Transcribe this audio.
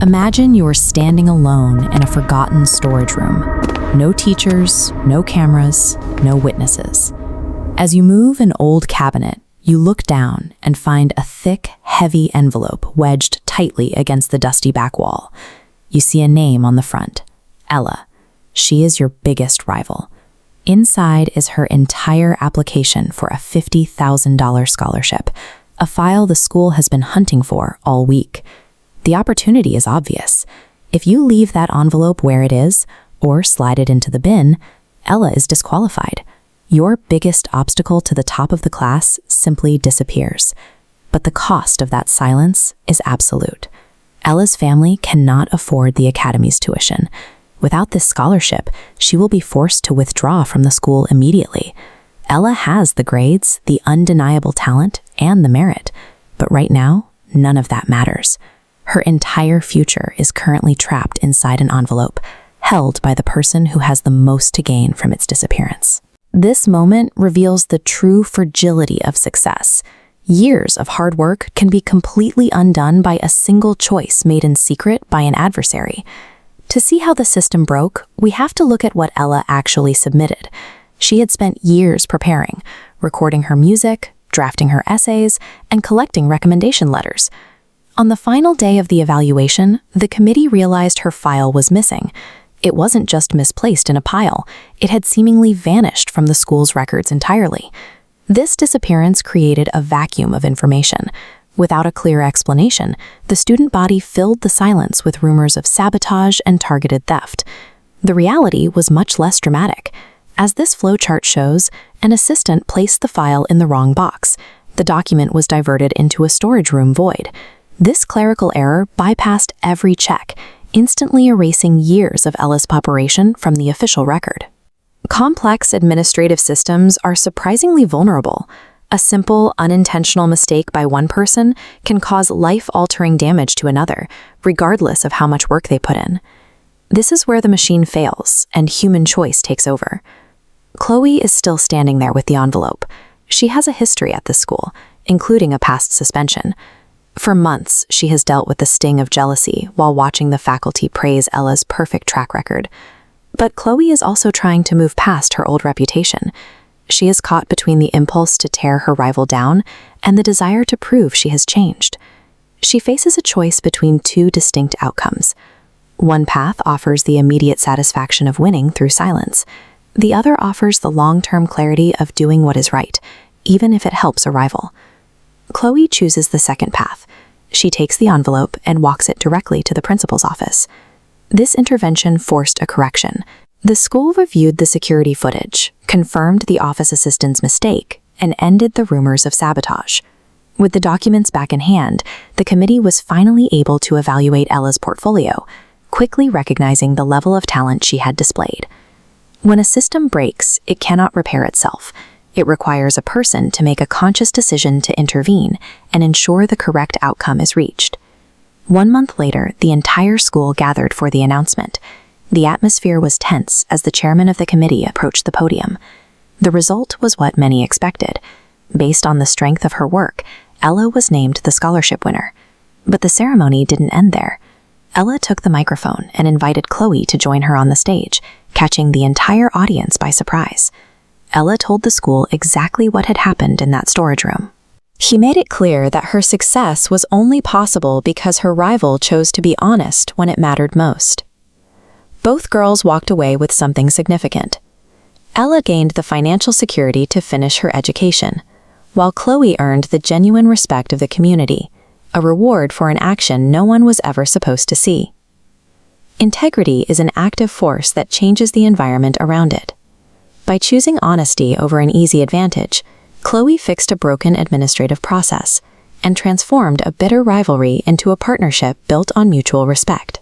Imagine you're standing alone in a forgotten storage room. No teachers, no cameras, no witnesses. As you move an old cabinet, you look down and find a thick, heavy envelope wedged tightly against the dusty back wall. You see a name on the front, Ella. She is your biggest rival. Inside is her entire application for a $50,000 scholarship, a file the school has been hunting for all week. The opportunity is obvious. If you leave that envelope where it is, or slide it into the bin, Ella is disqualified. Your biggest obstacle to the top of the class simply disappears. But the cost of that silence is absolute. Ella's family cannot afford the Academy's tuition. Without this scholarship, she will be forced to withdraw from the school immediately. Ella has the grades, the undeniable talent, and the merit. But right now, none of that matters. Her entire future is currently trapped inside an envelope, held by the person who has the most to gain from its disappearance. This moment reveals the true fragility of success. Years of hard work can be completely undone by a single choice made in secret by an adversary. To see how the system broke, we have to look at what Ella actually submitted. She had spent years preparing, recording her music, drafting her essays, and collecting recommendation letters. On the final day of the evaluation, the committee realized her file was missing. It wasn't just misplaced in a pile, it had seemingly vanished from the school's records entirely. This disappearance created a vacuum of information. Without a clear explanation, the student body filled the silence with rumors of sabotage and targeted theft. The reality was much less dramatic. As this flowchart shows, an assistant placed the file in the wrong box. The document was diverted into a storage room void. This clerical error bypassed every check, instantly erasing years of Ella's preparation from the official record. Complex administrative systems are surprisingly vulnerable. A simple, unintentional mistake by one person can cause life-altering damage to another, regardless of how much work they put in. This is where the machine fails and human choice takes over. Chloe is still standing there with the envelope. She has a history at this school, including a past suspension. For months, she has dealt with the sting of jealousy while watching the faculty praise Ella's perfect track record. But Chloe is also trying to move past her old reputation. She is caught between the impulse to tear her rival down and the desire to prove she has changed. She faces a choice between two distinct outcomes. One path offers the immediate satisfaction of winning through silence. The other offers the long-term clarity of doing what is right, even if it helps a rival. Chloe chooses the second path. She takes the envelope and walks it directly to the principal's office. This intervention forced a correction. The school reviewed the security footage, confirmed the office assistant's mistake, and ended the rumors of sabotage. With the documents back in hand, the committee was finally able to evaluate Ella's portfolio, quickly recognizing the level of talent she had displayed. When a system breaks, it cannot repair itself. It requires a person to make a conscious decision to intervene and ensure the correct outcome is reached. 1 month later, the entire school gathered for the announcement. The atmosphere was tense as the chairman of the committee approached the podium. The result was what many expected. Based on the strength of her work, Ella was named the scholarship winner. But the ceremony didn't end there. Ella took the microphone and invited Chloe to join her on the stage, catching the entire audience by surprise. Ella told the school exactly what had happened in that storage room. She made it clear that her success was only possible because her rival chose to be honest when it mattered most. Both girls walked away with something significant. Ella gained the financial security to finish her education, while Chloe earned the genuine respect of the community, a reward for an action no one was ever supposed to see. Integrity is an active force that changes the environment around it. By choosing honesty over an easy advantage, Chloe fixed a broken administrative process and transformed a bitter rivalry into a partnership built on mutual respect.